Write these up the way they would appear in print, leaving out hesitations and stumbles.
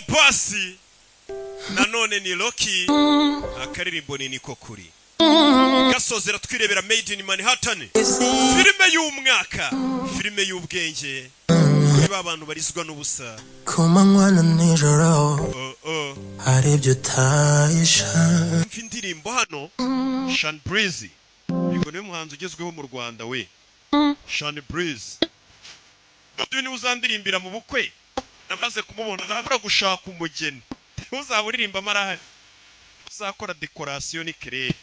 basi nanone ni Rocky akaririmbo ni niko kuri gasozera twirebera Made in Manhattan filime y'umwaka filime y'ubwenge kuri babantu barizwa n'ubusa kumanywana nijoro arebyo tayisha indirimbo hano Sean Breezy yego ni umuhanzi ugezweho mu Rwanda we Sean Breezy ni uzandirimbira mu bukwe namaze kumubona nabura gushaka umugeni uzaburirimba marahari uzakora decoration ni claire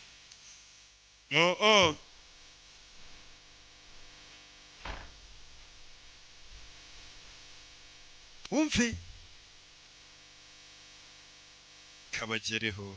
umve kabagereho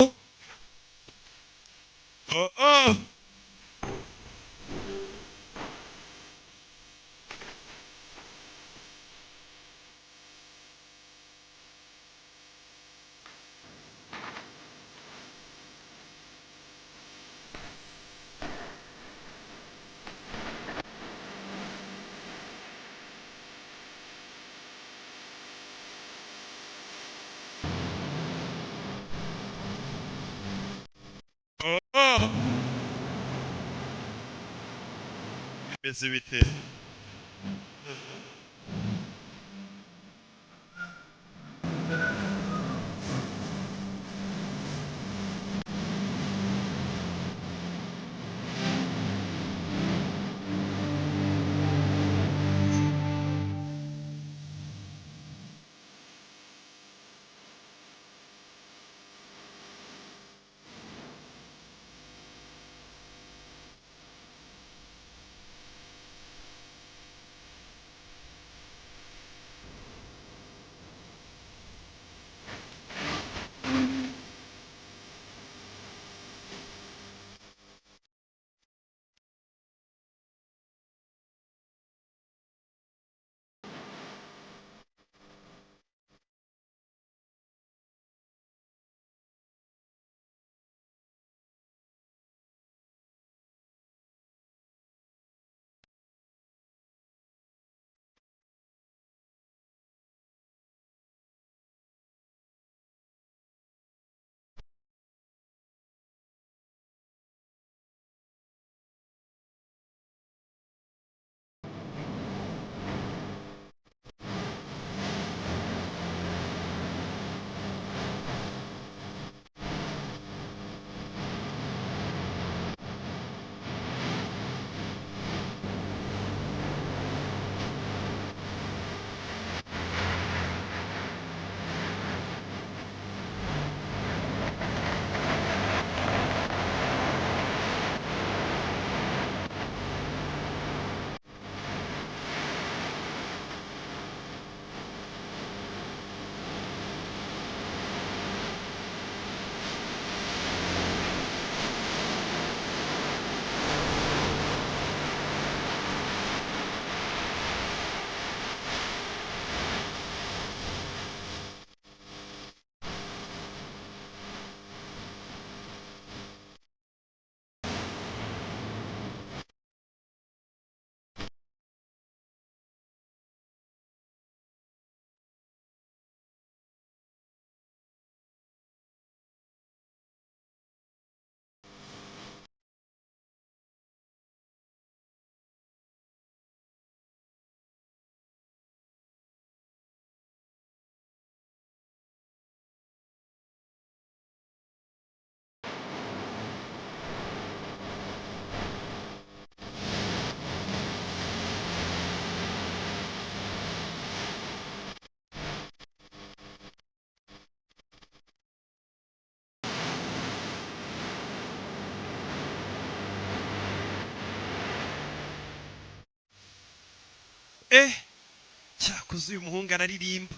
bimeze bite cyakoze uyu muhungu araririmba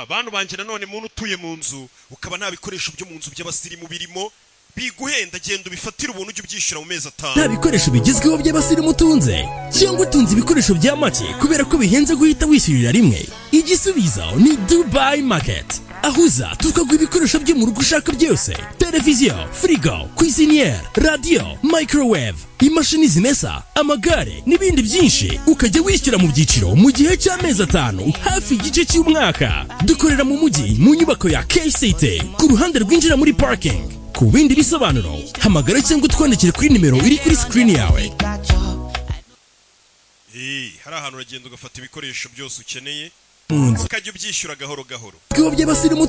bantu banje nanone muntu utuye mu nzu ukaba nta bikoresho byo mu nzu by'abasirimu birimo biguhenda genda ubifatira ubuntu ujye ubyishyura mu mezi 5 nta bikoresho bigezweho by'abasirimu utunze cyangwa utunze ibikoresho bya make kubera ko bihenze guhita wishyurira rimwe igisubizo ni Dubai Market aho uza tukaguha ibikoresho byo mu rugo ushaka byose: televiziyo, firigo, cuisinière, radio, microwave, imashini zimesa, amagare n'ibindi byinshi, ukajya wishyura mu byiciro mu gihe cy'amezi 5 hafi igice cy'umwaka. Dukorera mu mujyi mu nyubako ya KCT ku ruhande rwinjira muri parking. Ku bindi bisobanuro hamagara cyangwa twandikire kuri nimero iri kuri screen yawe. Hari ahantu uragenda ugafata ibikoresho byose ukeneye ukajya ubyishyura gahoro gahoro. By'abasirimu